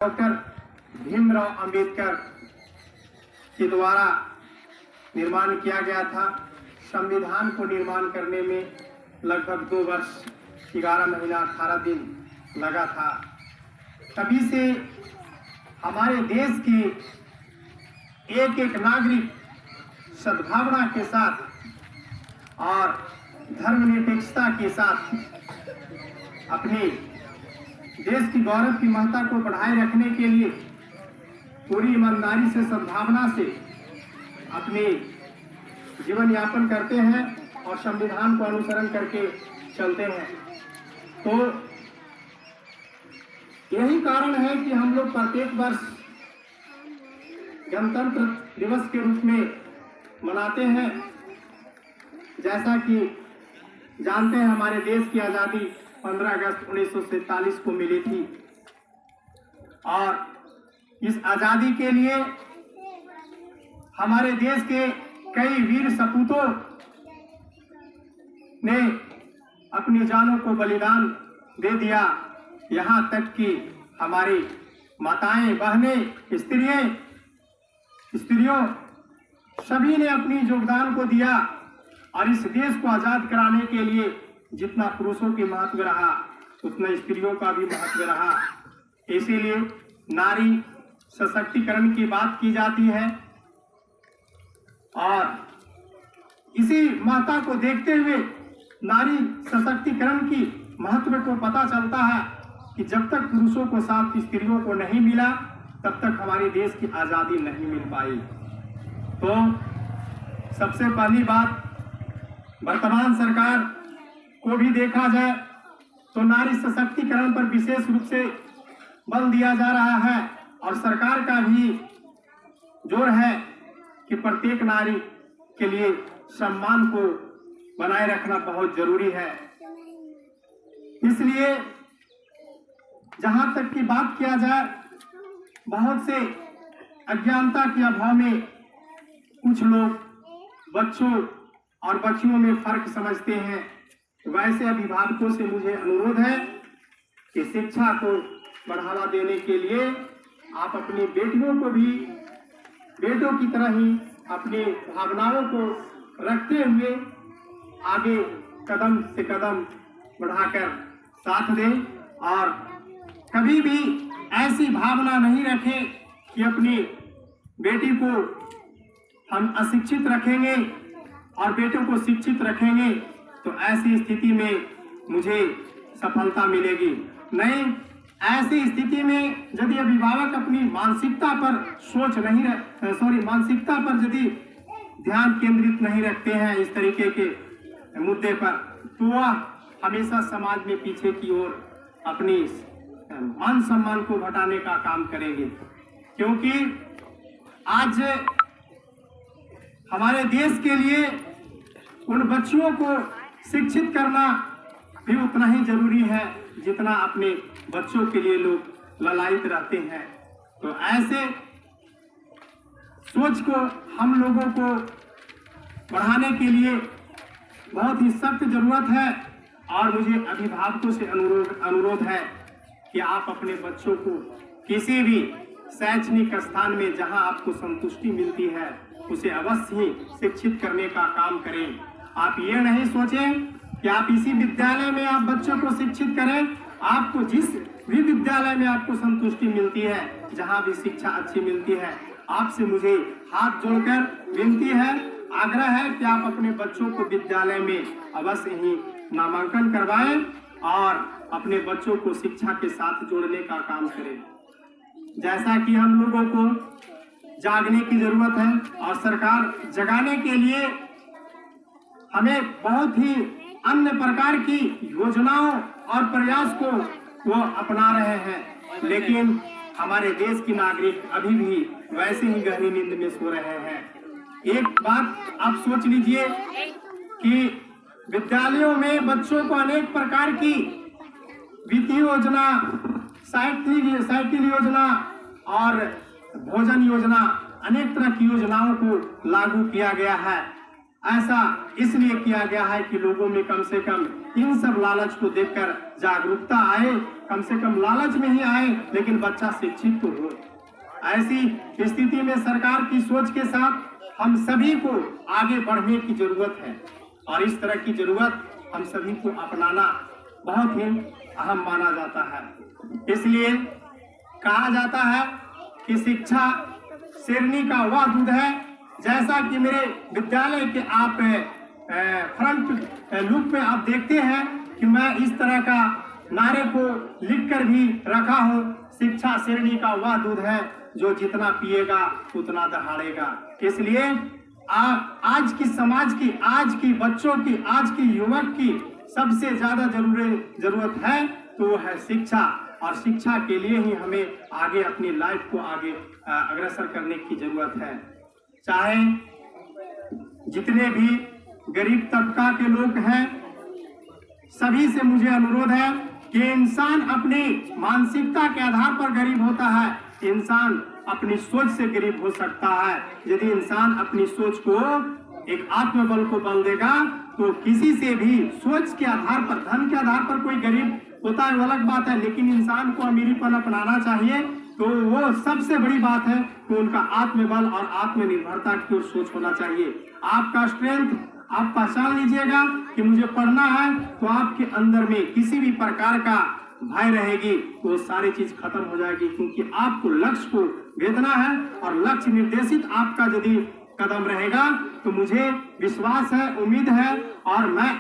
Doctor Bhimrao Ambedkar के द्वारा निर्माण किया गया था। संविधान को निर्माण करने में लगभग 2 वर्ष 11 महीना 18 दिन लगा था। तभी से हमारे देश के एक एक नागरिक सद्भावना के साथ और धर्मनिरपेक्षता के साथ अपने देश की गौरव की महत्ता को बढ़ाए रखने के लिए पूरी ईमानदारी से सद्भावना से अपने जीवन यापन करते हैं और संविधान को अनुसरण करके चलते हैं। तो यही कारण है कि हम लोग प्रत्येक वर्ष गणतंत्र दिवस के रूप में मनाते हैं। जैसा कि जानते हैं, हमारे देश की आज़ादी 15 अगस्त 1947 को मिली थी और इस आज़ादी के लिए हमारे देश के कई वीर सपूतों ने अपनी जानों को बलिदान दे दिया। यहाँ तक कि हमारी माताएं, बहनें, स्त्रियों सभी ने अपनी योगदान को दिया और इस देश को आज़ाद कराने के लिए जितना पुरुषों की महत्व रहा उतना स्त्रियों का भी महत्व रहा। इसीलिए नारी सशक्तिकरण की बात की जाती है और इसी महत्ता को देखते हुए नारी सशक्तिकरण की महत्व को पता चलता है कि जब तक पुरुषों को साथ स्त्रियों को नहीं मिला तब तक हमारे देश की आज़ादी नहीं मिल पाई। तो सबसे पहली बात, वर्तमान सरकार को भी देखा जाए तो नारी सशक्तिकरण पर विशेष रूप से बल दिया जा रहा है और सरकार का भी जोर है कि प्रत्येक नारी के लिए सम्मान को बनाए रखना बहुत जरूरी है। इसलिए जहां तक की बात किया जाए, बहुत से अज्ञानता के अभाव में कुछ लोग बच्चों और बच्चियों में फर्क समझते हैं। वैसे अभिभावकों से मुझे अनुरोध है कि शिक्षा को बढ़ावा देने के लिए आप अपनी बेटियों को भी बेटों की तरह ही अपनी भावनाओं को रखते हुए आगे कदम से कदम बढ़ाकर साथ दें और कभी भी ऐसी भावना नहीं रखें कि अपनी बेटी को हम अशिक्षित रखेंगे और बेटों को शिक्षित रखेंगे तो ऐसी स्थिति में मुझे सफलता मिलेगी। नहीं, ऐसी स्थिति में यदि अभिभावक अपनी मानसिकता पर यदि ध्यान केंद्रित नहीं रखते हैं इस तरीके के मुद्दे पर, तो वह हमेशा समाज में पीछे की ओर अपनी मान सम्मान को घटाने का काम करेंगे। क्योंकि आज हमारे देश के लिए उन बच्चियों को शिक्षित करना भी उतना ही जरूरी है जितना अपने बच्चों के लिए लोग ललायित रहते हैं। तो ऐसे सोच को हम लोगों को बढ़ाने के लिए बहुत ही सख्त जरूरत है और मुझे अभिभावकों से अनुरोध है कि आप अपने बच्चों को किसी भी शैक्षणिक स्थान में जहां आपको संतुष्टि मिलती है उसे अवश्य ही शिक्षित करने का काम करें। आप ये नहीं सोचें कि आप इसी विद्यालय में आप बच्चों को शिक्षित करें। आपको जिस भी विद्यालय में आपको संतुष्टि मिलती है, जहां भी शिक्षा अच्छी मिलती है, आपसे मुझे हाथ जोड़कर विनती है, आग्रह है कि आप अपने बच्चों को विद्यालय में अवश्य ही नामांकन करवाएं और अपने बच्चों को शिक्षा के साथ जोड़ने का काम करें। जैसा कि हम लोगों को जागने की जरूरत है और सरकार जगाने के लिए हमें बहुत ही अन्य प्रकार की योजनाओं और प्रयास को वो अपना रहे हैं, लेकिन हमारे देश के नागरिक अभी भी वैसे ही गहरी नींद में सो रहे हैं। एक बात आप सोच लीजिए कि विद्यालयों में बच्चों को अनेक प्रकार की वित्तीय योजना, साइकिल योजना और भोजन योजना, अनेक तरह की योजनाओं को लागू किया गया है। ऐसा इसलिए किया गया है कि लोगों में कम से कम इन सब लालच को देखकर जागरूकता आए कम से कम लालच में ही आए, लेकिन बच्चा शिक्षित तो हो। ऐसी स्थिति में सरकार की सोच के साथ हम सभी को आगे बढ़ने की जरूरत है और इस तरह की जरूरत हम सभी को अपनाना बहुत ही अहम माना जाता है। इसलिए कहा जाता है कि शिक्षा शेरनी का वह दूध है। जैसा कि मेरे विद्यालय के आप फ्रंट लुक में आप देखते हैं कि मैं इस तरह का नारे को लिखकर भी रखा हूँ, शिक्षा शेरनी का वह दूध है जो जितना पिएगा उतना दहाड़ेगा। इसलिए आज की समाज की, आज की बच्चों की, आज की युवक की सबसे ज्यादा जरूरत है तो वो है शिक्षा और शिक्षा के लिए ही हमें आगे अपनी लाइफ को आगे अग्रसर करने की जरूरत है। चाहे जितने भी गरीब तबका के लोग हैं, सभी से मुझे अनुरोध है कि इंसान अपनी मानसिकता के आधार पर गरीब होता है, इंसान अपनी सोच से गरीब हो सकता है। यदि इंसान अपनी सोच को, एक आत्मबल को बल देगा तो किसी से भी सोच के आधार पर, धन के आधार पर कोई गरीब होता है वो अलग बात है, लेकिन इंसान को अमीरीपन अपनाना चाहिए तो वो सबसे बड़ी बात है कि उनका आत्मबल और आत्मनिर्भरता की ओर सोच होना चाहिए। आपका स्ट्रेंथ आप पहचान लीजिएगा कि मुझे पढ़ना है तो आपके अंदर में किसी भी प्रकार का भय रहेगी तो वो सारी चीज खत्म हो जाएगी, क्योंकि आपको लक्ष्य को भेदना है और लक्ष्य निर्देशित आपका यदि कदम रहेगा तो मुझे विश्वास है, उम्मीद है और मैं